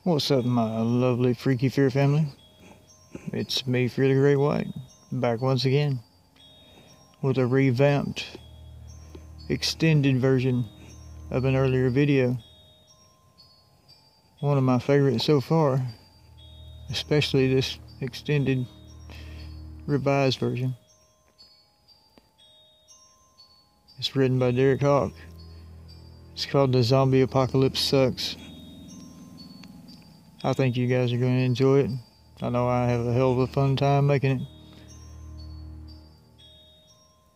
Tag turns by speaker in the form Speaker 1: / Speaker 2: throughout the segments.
Speaker 1: What's up, my lovely Freaky Fear family? It's me, Fear the Great White, back once again with a revamped, extended version of an earlier video. One of my favorites so far, especially this extended, revised version. It's written by Hawke. It's called The Zombie Apocalypse Sucks. I think you guys are going to enjoy it. I know I have a hell of a fun time making it.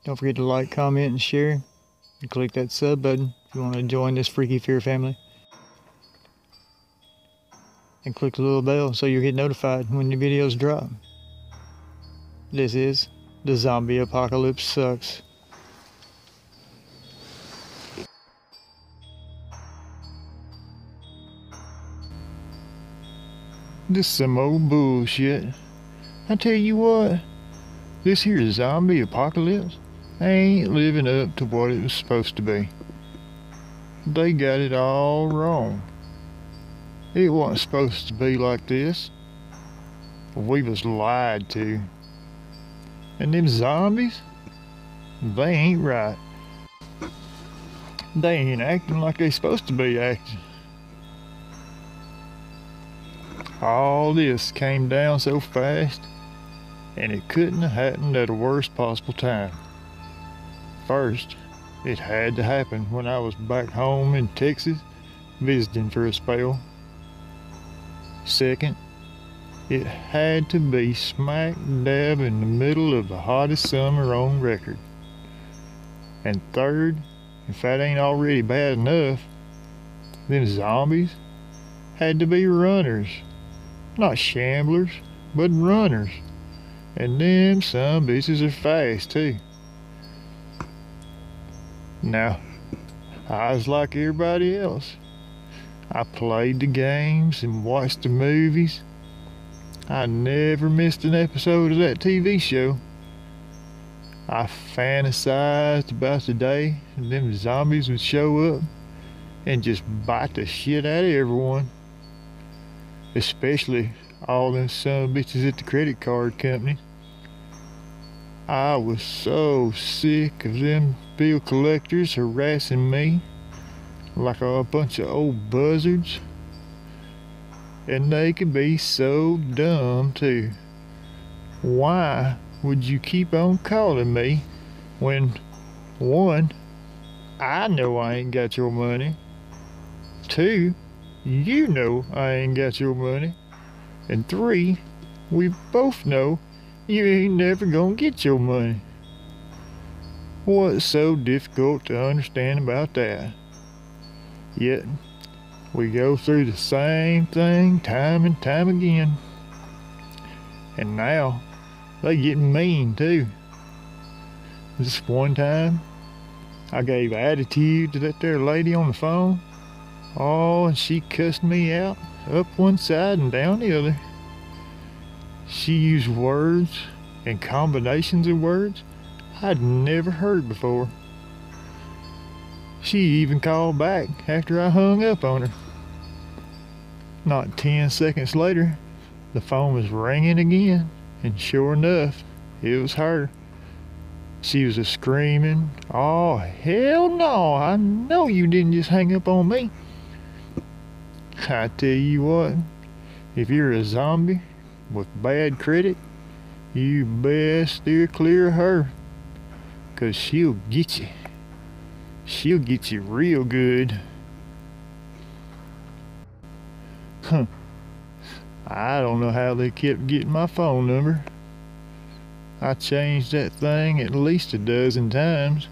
Speaker 1: Don't forget to like, comment, and share. And click that sub button if you want to join this Freaky Fear family. And click the little bell so you'll get notified when the videos drop. This is The Zombie Apocalypse Sucks. This some old bullshit. I tell you what, this here zombie apocalypse ain't living up to what it was supposed to be. They got it all wrong. It wasn't supposed to be like this. We was lied to. And them zombies, they ain't right. They ain't acting like they supposed to be acting. All this came down so fast, and it couldn't have happened at the worst possible time. First, it had to happen when I was back home in Texas visiting for a spell. Second, it had to be smack dab in the middle of the hottest summer on record. And third, if that ain't already bad enough, them zombies had to be runners. Not shamblers, but runners. And them some bitches are fast too. Now, I was like everybody else. I played the games and watched the movies. I never missed an episode of that TV show. I fantasized about the day them zombies would show up and just bite the shit out of everyone. Especially all them son of bitches at the credit card company. I was so sick of them bill collectors harassing me like a bunch of old buzzards. And they could be so dumb too. Why would you keep on calling me when, one, I know I ain't got your money, two, you know I ain't got your money, and three, we both know you ain't never gonna get your money. What's so difficult to understand about that? Yet, we go through the same thing time and time again. And now, they getting mean too. This one time, I gave attitude to that there lady on the phone. Oh, and she cussed me out, up one side and down the other. She used words and combinations of words I'd never heard before. She even called back after I hung up on her. Not 10 seconds later, the phone was ringing again, and sure enough, it was her. She was screaming, "Oh, hell no, I know you didn't just hang up on me." I tell you what, if you're a zombie with bad credit, you best steer clear of her, 'cause she'll get you. She'll get you real good. I don't know how they kept getting my phone number. I changed that thing at least a dozen times.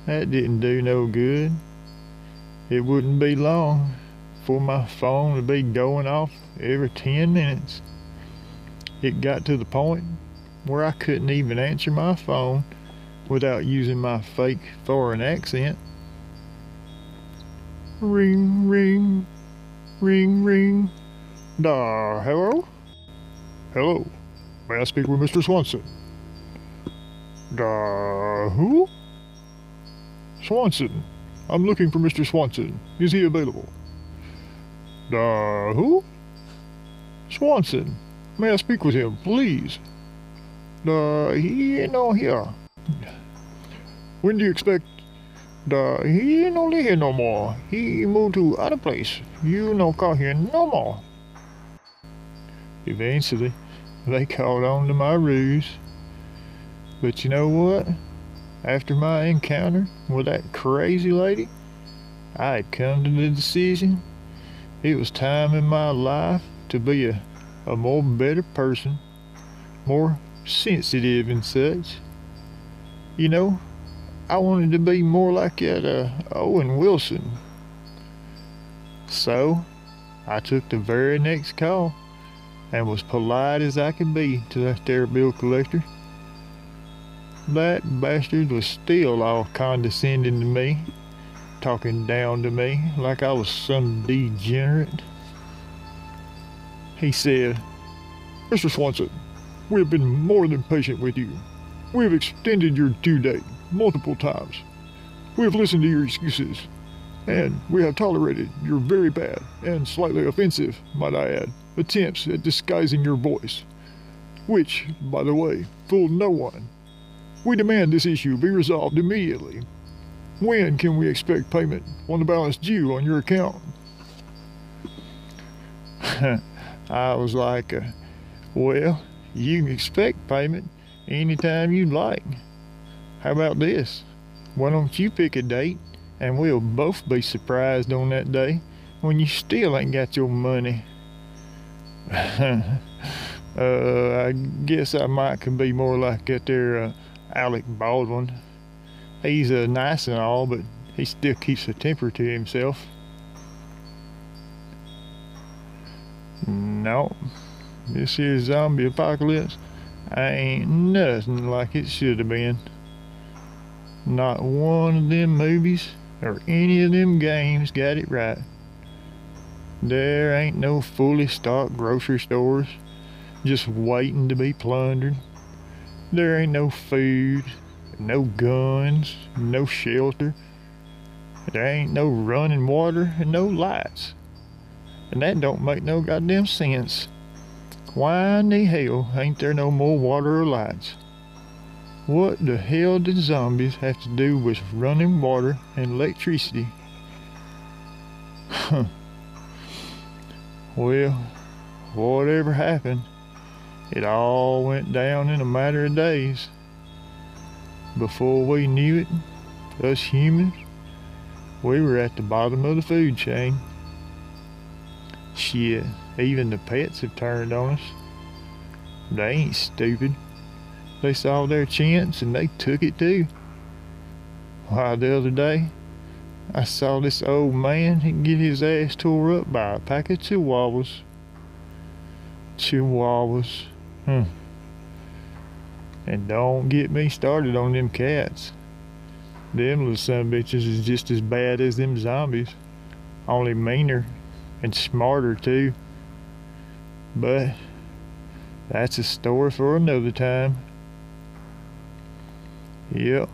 Speaker 1: That didn't do no good. It wouldn't be long for my phone to be going off every 10 minutes. It got to the point where I couldn't even answer my phone without using my fake foreign accent. Ring, ring, ring, ring. Hello? Hello, may I speak with Mr. Swanson? Who? Swanson. I'm looking for Mr. Swanson. Is he available? Who? Swanson. May I speak with him, please? He ain't on here. When do you expect? He ain't on here no more. He moved to other place. You no call here no more. Eventually, they caught on to my ruse. But you know what? After my encounter with that crazy lady, I had come to the decision it was time in my life to be a more better person, more sensitive and such. You know, I wanted to be more like that Owen Wilson. So, I took the very next call and was polite as I could be to that there bill collector. That bastard was still all condescending to me, talking down to me like I was some degenerate. He said, "Mr. Swanson, we have been more than patient with you. We have extended your due date multiple times. We have listened to your excuses, and we have tolerated your very bad and slightly offensive, might I add, attempts at disguising your voice, which, by the way, fooled no one. We demand this issue be resolved immediately. When can we expect payment on the balance due on your account?" I was like, well, you can expect payment anytime you like. How about this? Why don't you pick a date and we'll both be surprised on that day when you still ain't got your money. I guess I might could be more like that there Alec Baldwin. He's nice and all, but he still keeps a temper to himself. No, this here zombie apocalypse ain't nothing like it should have been. Not one of them movies or any of them games got it right. There ain't no fully stocked grocery stores just waiting to be plundered. There ain't no food, no guns, no shelter. There ain't no running water and no lights. And that don't make no goddamn sense. Why in the hell ain't there no more water or lights? What the hell did zombies have to do with running water and electricity? Huh. Well, whatever happened, it all went down in a matter of days. Before we knew it, us humans, we were at the bottom of the food chain. Shit, even the pets have turned on us. They ain't stupid. They saw their chance and they took it too. Why, the other day, I saw this old man get his ass tore up by a pack of chihuahuas. Chihuahuas. And don't get me started on them cats. Them little sumbitches is just as bad as them zombies. Only meaner and smarter too. But that's a story for another time. Yep,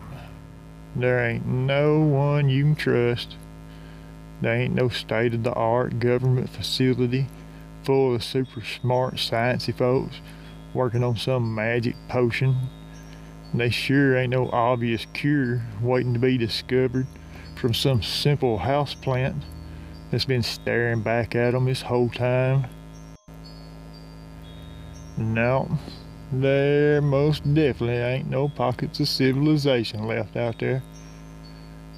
Speaker 1: there ain't no one you can trust. There ain't no state-of-the-art government facility full of super smart sciencey folks working on some magic potion. They sure ain't no obvious cure waiting to be discovered from some simple house plant that's been staring back at them this whole time. No, there most definitely ain't no pockets of civilization left out there.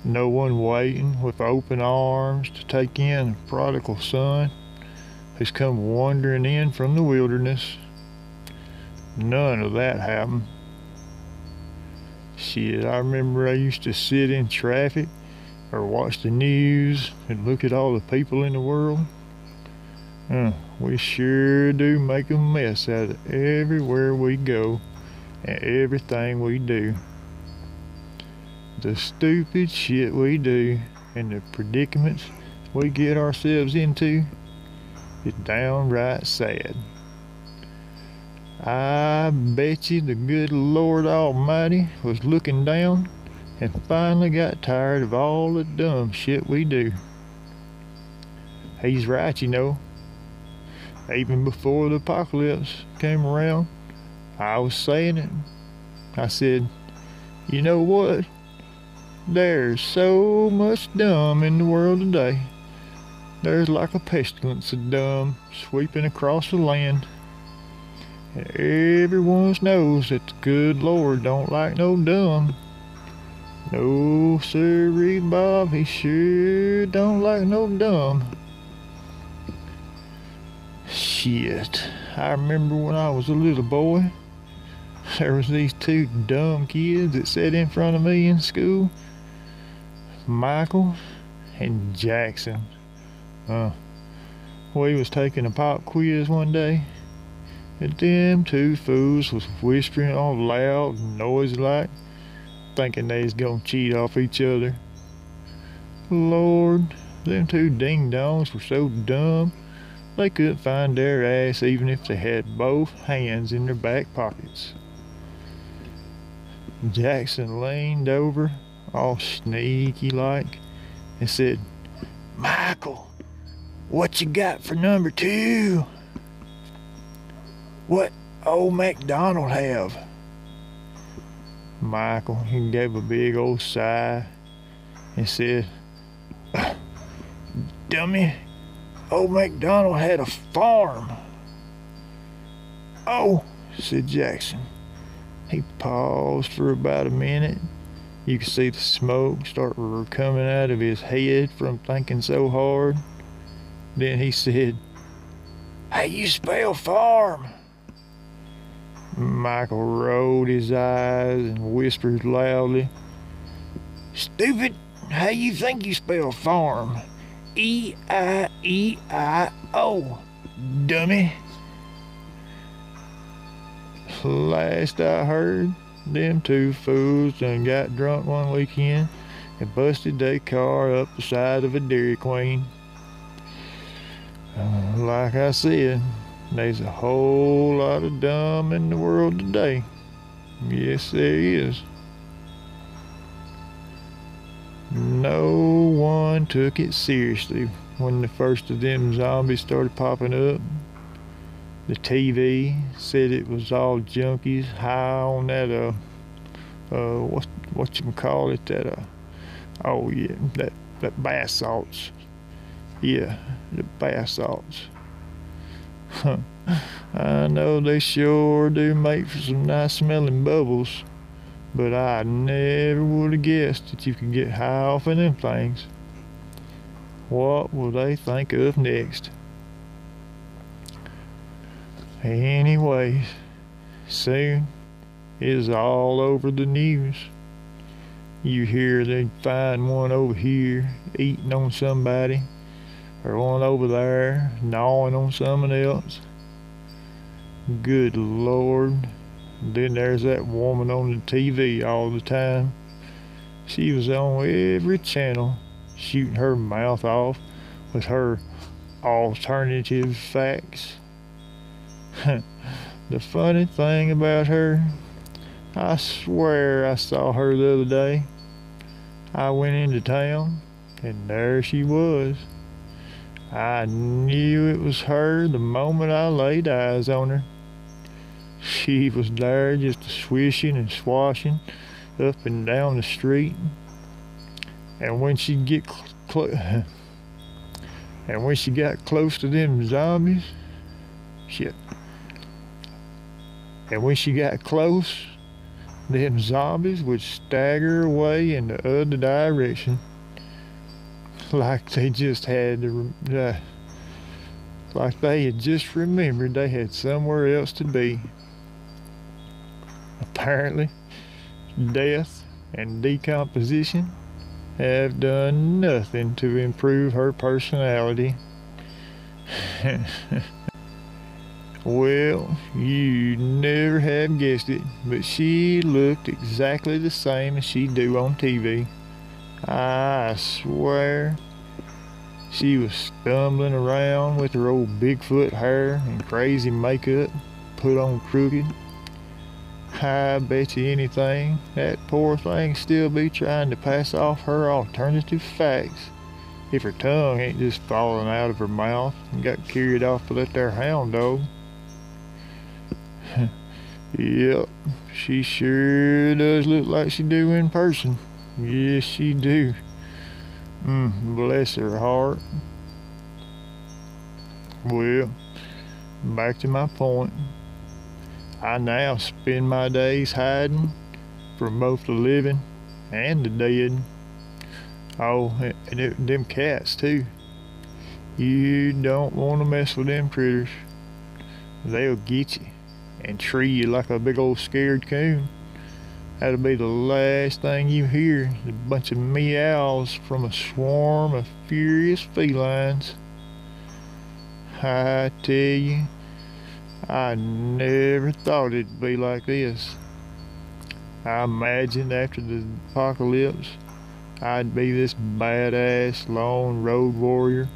Speaker 1: No one waiting with open arms to take in a prodigal son who's come wandering in from the wilderness. None of that happened. Shit, I remember I used to sit in traffic or watch the news and look at all the people in the world. We sure do make a mess out of everywhere we go and everything we do. The stupid shit we do and the predicaments we get ourselves into is downright sad. I bet you the good Lord Almighty was looking down and finally got tired of all the dumb shit we do. He's right, you know. Even before the apocalypse came around, I was saying it. I said, you know what? There's so much dumb in the world today. There's like a pestilence of dumb sweeping across the land. And everyone knows that the good Lord don't like no dumb. No sirree, Bob, he sure don't like no dumb. Shit, I remember when I was a little boy, there was these two dumb kids that sat in front of me in school. Michael and Jackson. We was taking a pop quiz one day, and them two fools was whispering all loud and noisy like, thinking they was gonna cheat off each other. Lord, them two ding-dongs were so dumb, they couldn't find their ass even if they had both hands in their back pockets. Jackson leaned over, all sneaky-like, and said, Michael, what you got for number 2? What old MacDonald have? Michael, he gave a big old sigh and said, dummy, old MacDonald had a farm. Oh, said Jackson. He paused for about a minute. You could see the smoke start coming out of his head from thinking so hard. Then he said, how you spell farm? Michael rolled his eyes and whispered loudly, stupid, how you think you spell farm? E-I-E-I-O, dummy. Last I heard, them two fools done got drunk one weekend and busted their car up the side of a Dairy Queen. Like I said, there's a whole lot of dumb in the world today. Yes, there is. No one took it seriously when the first of them zombies started popping up. The TV said it was all junkies high on that whatchamacallit, that oh yeah, that bath salts. Yeah, the bath salts. I know they sure do make for some nice smelling bubbles, but I never would have guessed that you could get high off of them things. What will they think of next? Anyways, soon it's all over the news. You hear they find one over here eating on somebody, or one over there gnawing on someone else. Good Lord. Then there's that woman on the TV all the time. She was on every channel shooting her mouth off with her alternative facts. The funny thing about her, I swear I saw her the other day. I went into town and there she was. I knew it was her the moment I laid eyes on her. She was there just swishing and swashing up and down the street. And when she got close to them zombies, shit. And when she got close, them zombies would stagger away in the other direction, like they just had like they had just remembered they had somewhere else to be. Apparently, death and decomposition have done nothing to improve her personality. Well, you never have guessed it, but she looked exactly the same as she do on TV. I swear. She was stumbling around with her old Bigfoot hair and crazy makeup put on crooked. I bet you anything, that poor thing still be trying to pass off her alternative facts if her tongue ain't just falling out of her mouth and got carried off by that there hound dog. Yep, she sure does look like she do in person. Yes, she do. Bless her heart. Well, back to my point. I now spend my days hiding from both the living and the dead. Oh, and them cats too. You don't want to mess with them critters. They'll get you and tree you like a big old scared coon. That'll be the last thing you hear, a bunch of meows from a swarm of furious felines. I tell you, I never thought it'd be like this. I imagined after the apocalypse, I'd be this badass lone road warrior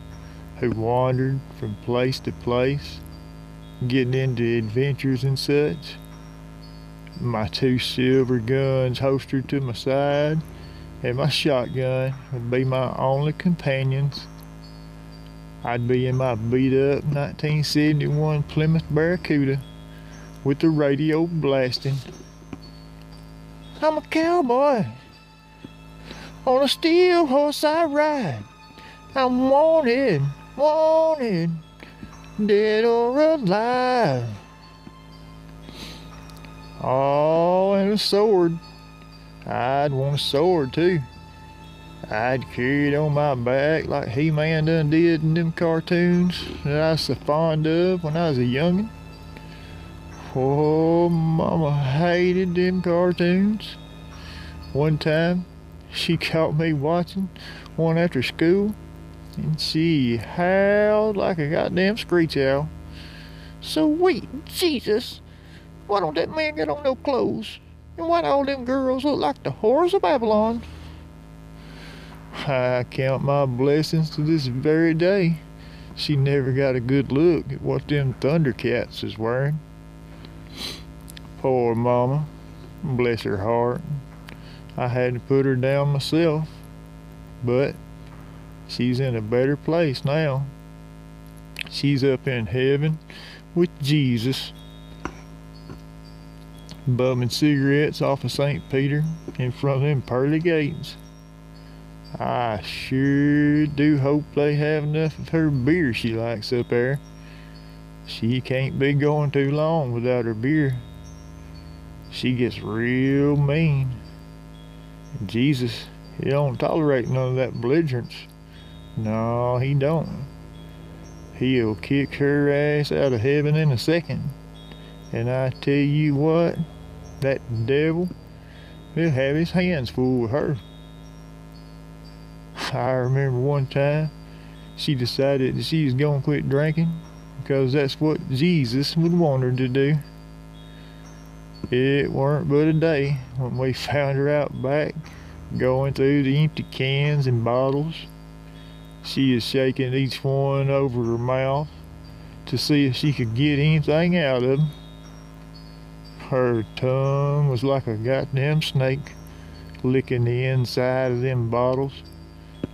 Speaker 1: who wandered from place to place, getting into adventures and such. My 2 silver guns holstered to my side, and my shotgun would be my only companions. I'd be in my beat-up 1971 Plymouth Barracuda with the radio blasting. I'm a cowboy. On a steel horse I ride. I'm wanted, wanted, dead or alive. Oh, and a sword. I'd want a sword too. I'd carry it on my back like He-Man done did in them cartoons that I was so fond of when I was a youngin'. Oh, Mama hated them cartoons. One time, she caught me watching one after school, and she howled like a goddamn screech owl. Sweet Jesus, why don't that man get on no clothes? And why do all them girls look like the whores of Babylon? I count my blessings to this very day. She never got a good look at what them Thundercats is wearing. Poor Mama, bless her heart. I had to put her down myself, but she's in a better place now. She's up in heaven with Jesus, bumming cigarettes off of St. Peter in front of them pearly gates. I sure do hope they have enough of her beer she likes up there. She can't be going too long without her beer. She gets real mean. And Jesus, he don't tolerate none of that belligerence. No, he don't. He'll kick her ass out of heaven in a second. And I tell you what, that devil, he'll have his hands full with her. I remember one time she decided that she was going to quit drinking because that's what Jesus would want her to do. It weren't but a day when we found her out back going through the empty cans and bottles. She is shaking each one over her mouth to see if she could get anything out of them. Her tongue was like a goddamn snake, licking the inside of them bottles,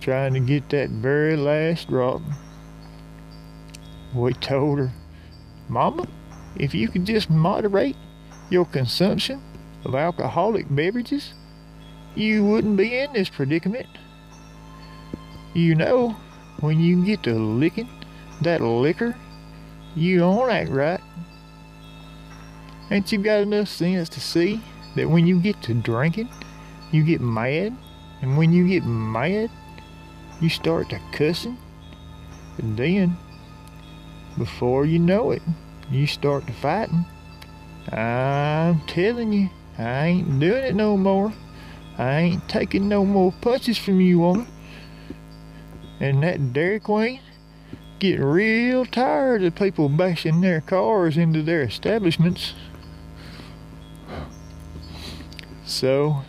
Speaker 1: trying to get that very last drop. We told her, Mama, if you could just moderate your consumption of alcoholic beverages, you wouldn't be in this predicament. You know, when you get to licking that liquor, you don't act right. Ain't you got enough sense to see that when you get to drinking, you get mad, and when you get mad, you start to cussing, and then, before you know it, you start to fighting. I'm telling you, I ain't doing it no more. I ain't taking no more punches from you, woman. And that Dairy Queen getting real tired of people bashing their cars into their establishments. So,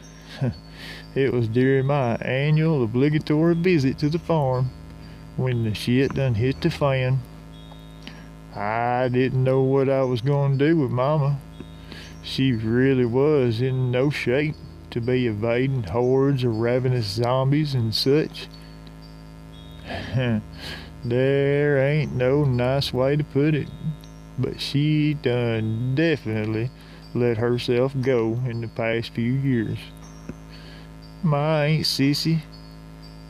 Speaker 1: it was during my annual obligatory visit to the farm when the shit done hit the fan. I didn't know what I was going to do with Mama. She really was in no shape to be evading hordes of ravenous zombies and such. There ain't no nice way to put it, but she done definitely let herself go in the past few years. My Aunt Sissy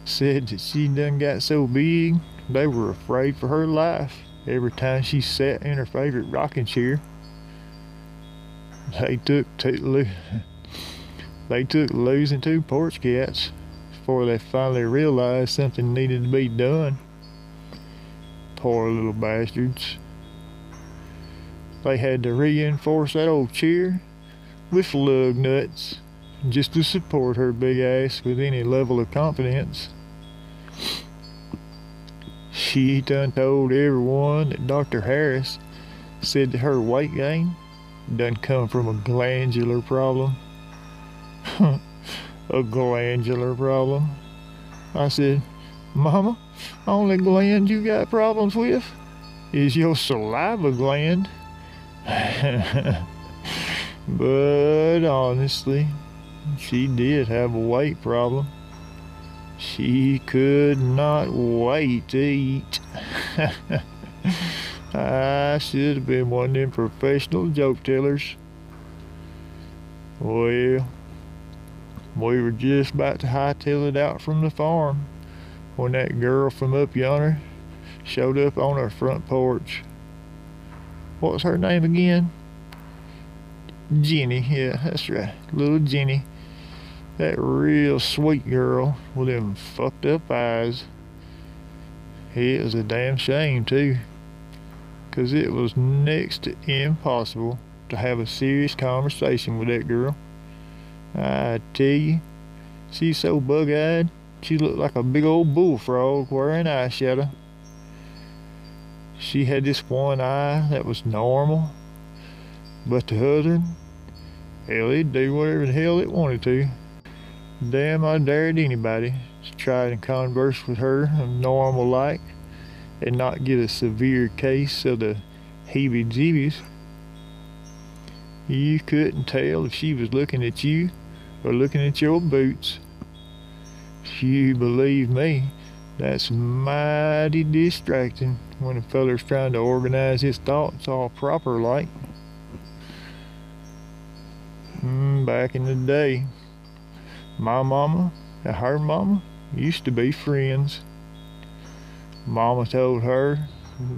Speaker 1: said that she done got so big they were afraid for her life every time she sat in her favorite rocking chair. They took losing 2 porch cats before they finally realized something needed to be done. Poor little bastards. They had to reinforce that old chair with lug nuts just to support her big ass with any level of confidence. She done told everyone that Dr. Harris said that her weight gain done come from a glandular problem. A glandular problem? I said, Mama, only gland you got problems with is your saliva gland. But honestly, she did have a weight problem. She could not wait to eat. I should have been one of them professional joke tellers. Well, we were just about to hightail it out from the farm when that girl from up yonder showed up on our front porch. What was her name again? Jenny, yeah, that's right, little Jenny. That real sweet girl with them fucked up eyes. It was a damn shame too, 'cause it was next to impossible to have a serious conversation with that girl. I tell you, she's so bug-eyed, she looked like a big old bullfrog wearing eyeshadow. She had this one eye that was normal, but the other, hell, it'd do whatever the hell it wanted to. Damn, I dared anybody to try and converse with her normal like and not get a severe case of the heebie-jeebies. You couldn't tell if she was looking at you or looking at your boots. You believe me, that's mighty distracting when a feller's trying to organize his thoughts all proper like. Back in the day, my mama and her mama used to be friends. Mama told her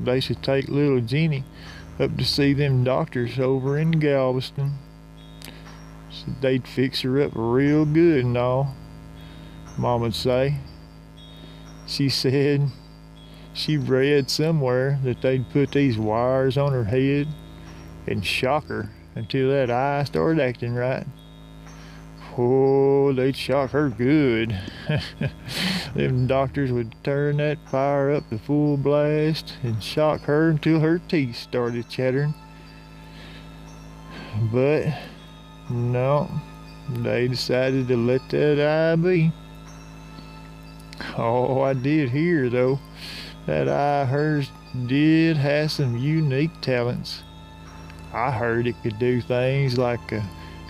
Speaker 1: they should take little Jenny up to see them doctors over in Galveston. So they'd fix her up real good and all, Mama'd say. She said she read somewhere that they'd put these wires on her head and shock her until that eye started acting right. Oh, they'd shock her good. Them doctors would turn that fire up to full blast and shock her until her teeth started chattering. But no, they decided to let that eye be. Oh, I did hear though, that eye of hers did have some unique talents. I heard it could do things like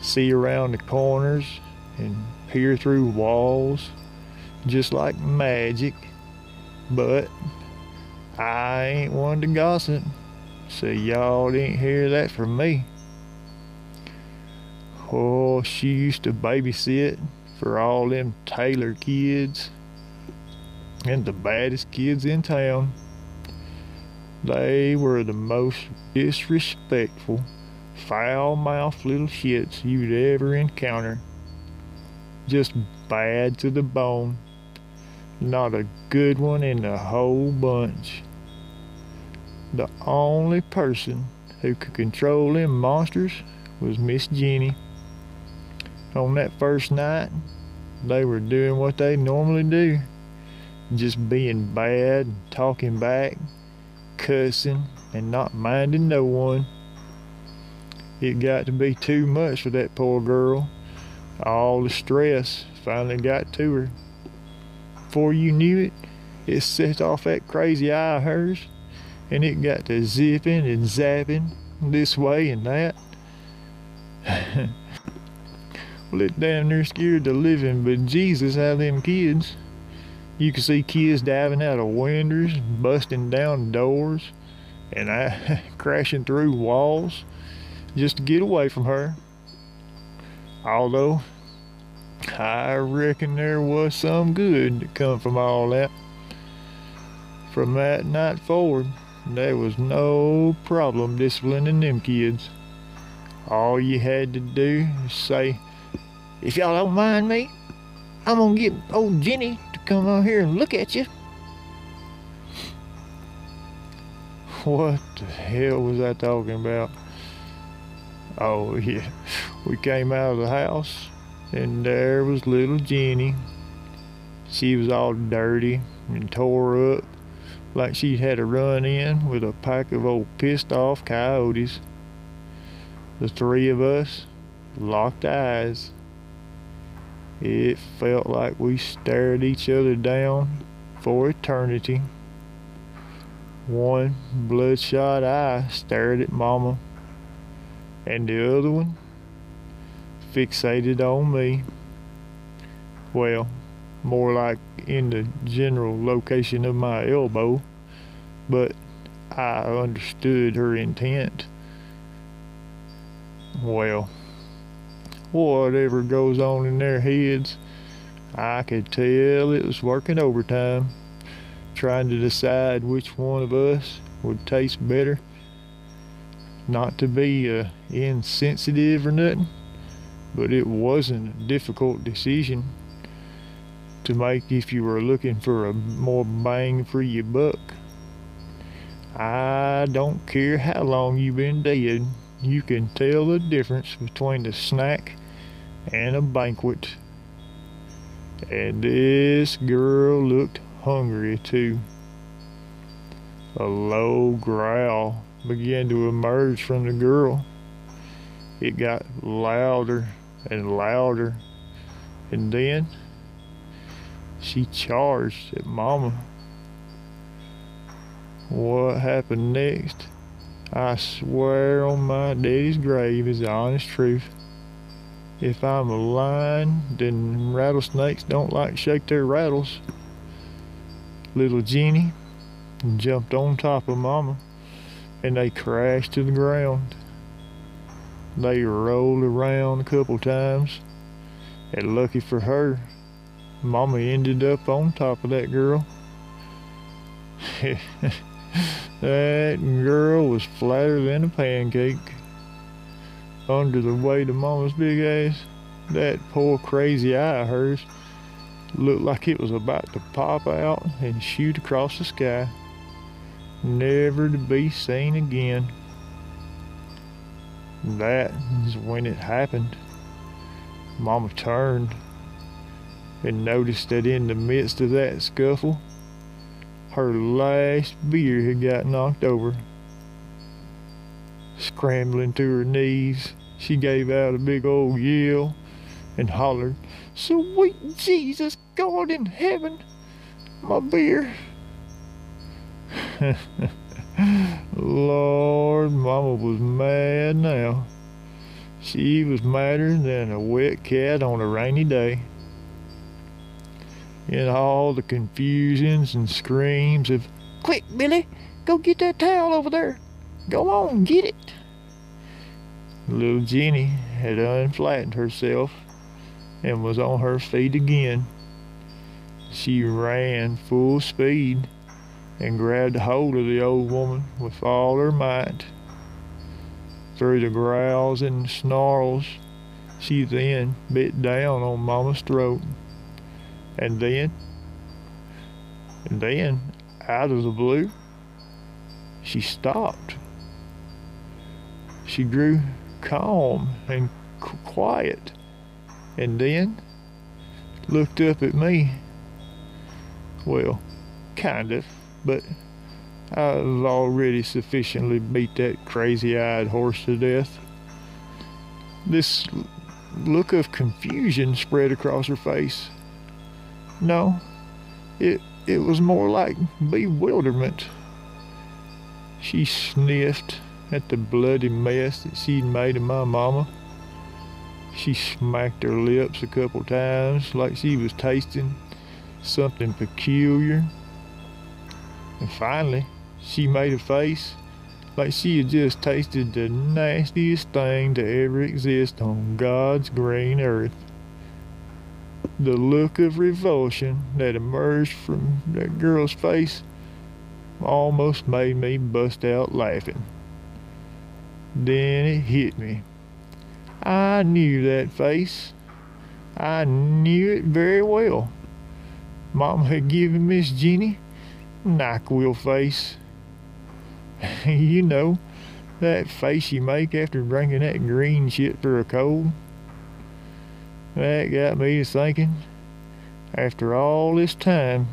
Speaker 1: see around the corners and peer through walls, just like magic. But I ain't one to gossip, so y'all didn't hear that from me. Oh, she used to babysit for all them Taylor kids and the baddest kids in town. They were the most disrespectful, foul-mouthed little shits you'd ever encounter. Just bad to the bone. Not a good one in the whole bunch. The only person who could control them monsters was Miss Jenny. On that first night, they were doing what they normally do. Just being bad and talking back, cussing, and not minding no one. It got to be too much for that poor girl. All the stress finally got to her. Before you knew it, it set off that crazy eye of hers, and it got to zipping and zapping this way and that. Well, it damn near scared the living bejesus out of them kids. You could see kids diving out of windows, busting down doors, and crashing through walls just to get away from her. Although, I reckon there was some good that come from all that. From that night forward, there was no problem disciplining them kids. All you had to do is say, "If y'all don't mind me, I'm gonna get old Jenny to come out here and look at you." What the hell was I talking about? Oh yeah, we came out of the house and there was little Jenny. She was all dirty and tore up, like she'd had a run-in with a pack of old pissed-off coyotes. The three of us locked eyes. It felt like we stared each other down for eternity. One bloodshot eye stared at Mama, and the other one fixated on me. Well, more like in the general location of my elbow, but I understood her intent. Well, whatever goes on in their heads, I could tell it was working overtime, trying to decide which one of us would taste better. Not to be insensitive or nothing, but it wasn't a difficult decision to make if you were looking for a more bang for your buck. I don't care how long you've been dead, you can tell the difference between a snack and a banquet. And this girl looked hungry too. A low growl began to emerge from the girl. It got louder and louder, and then she charged at Mama. What happened next, I swear on my daddy's grave, is the honest truth. If I'm lying, then rattlesnakes don't like to shake their rattles. Little Jenny jumped on top of Mama, and they crashed to the ground. They rolled around a couple times, and lucky for her, Mama ended up on top of that girl. That girl was flatter than a pancake. Under the weight of Mama's big ass, that poor crazy eye of hers looked like it was about to pop out and shoot across the sky, never to be seen again. That is when it happened. Mama turned and noticed that in the midst of that scuffle, her last beer had got knocked over. Scrambling to her knees, she gave out a big old yell and hollered, "Sweet Jesus, God in heaven, my beer!" Lord, Mama was mad now. She was madder than a wet cat on a rainy day. In all the confusions and screams of, "Quick, Billy, go get that towel over there. Go on, get it." Little Jenny had unflattened herself and was on her feet again. She ran full speed and grabbed hold of the old woman with all her might. Through the growls and snarls, she then bit down on Mama's throat. And then, out of the blue, she stopped. She grew calm and quiet, and then looked up at me. Well, kind of, but I've already sufficiently beat that crazy-eyed horse to death. This look of confusion spread across her face. No, it was more like bewilderment. She sniffed at the bloody mess that she'd made of my Mama. She smacked her lips a couple times like she was tasting something peculiar. And finally, she made a face like she had just tasted the nastiest thing to ever exist on God's green earth. The look of revulsion that emerged from that girl's face almost made me bust out laughing. Then it hit me. I knew that face. I knew it very well. Mama had given Miss Jenny NyQuil face. You know, that face you make after drinking that green shit for a cold. That got me to thinking, after all this time,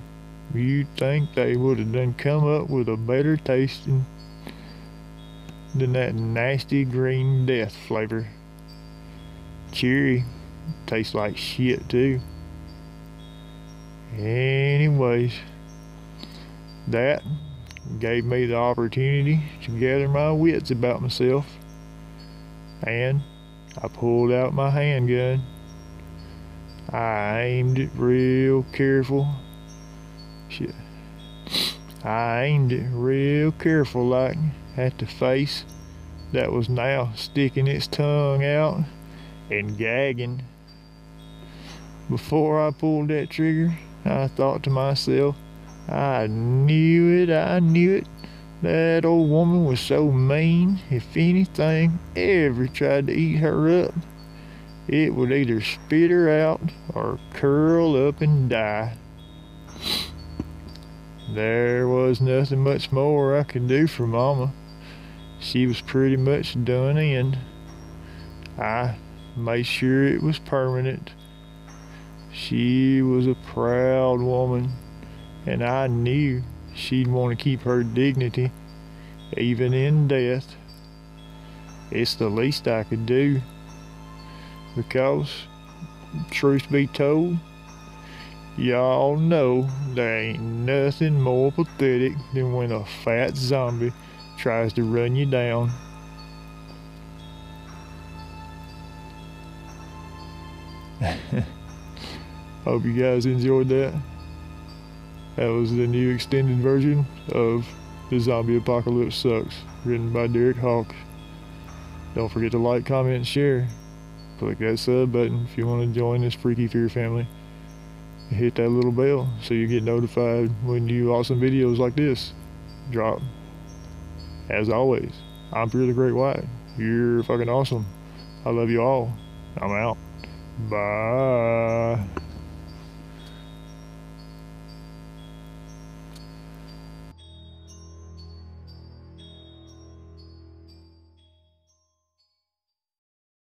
Speaker 1: you'd think they would have done come up with a better tasting than that nasty green death flavor. Cherry tastes like shit too. Anyways, that gave me the opportunity to gather my wits about myself, and I pulled out my handgun. I aimed it real careful. Shit. I aimed it real careful like at the face that was now sticking its tongue out and gagging. Before I pulled that trigger, I thought to myself, I knew it. That old woman was so mean, if anything ever tried to eat her up, it would either spit her out or curl up and die. There was nothing much more I could do for Mama. She was pretty much done in. I made sure it was permanent. She was a proud woman, and I knew she'd want to keep her dignity, even in death. It's the least I could do, because, truth be told, y'all know there ain't nothing more pathetic than when a fat zombie tries to run you down. Hope you guys enjoyed that. That was the new extended version of The Zombie Apocalypse Sucks, written by Hawke. Don't forget to like, comment, and share. Click that sub button if you want to join this freaky fear family. And hit that little bell so you get notified when new awesome videos like this drop. As always, I'm Pure the Great White. You're fucking awesome. I love you all. I'm out. Bye.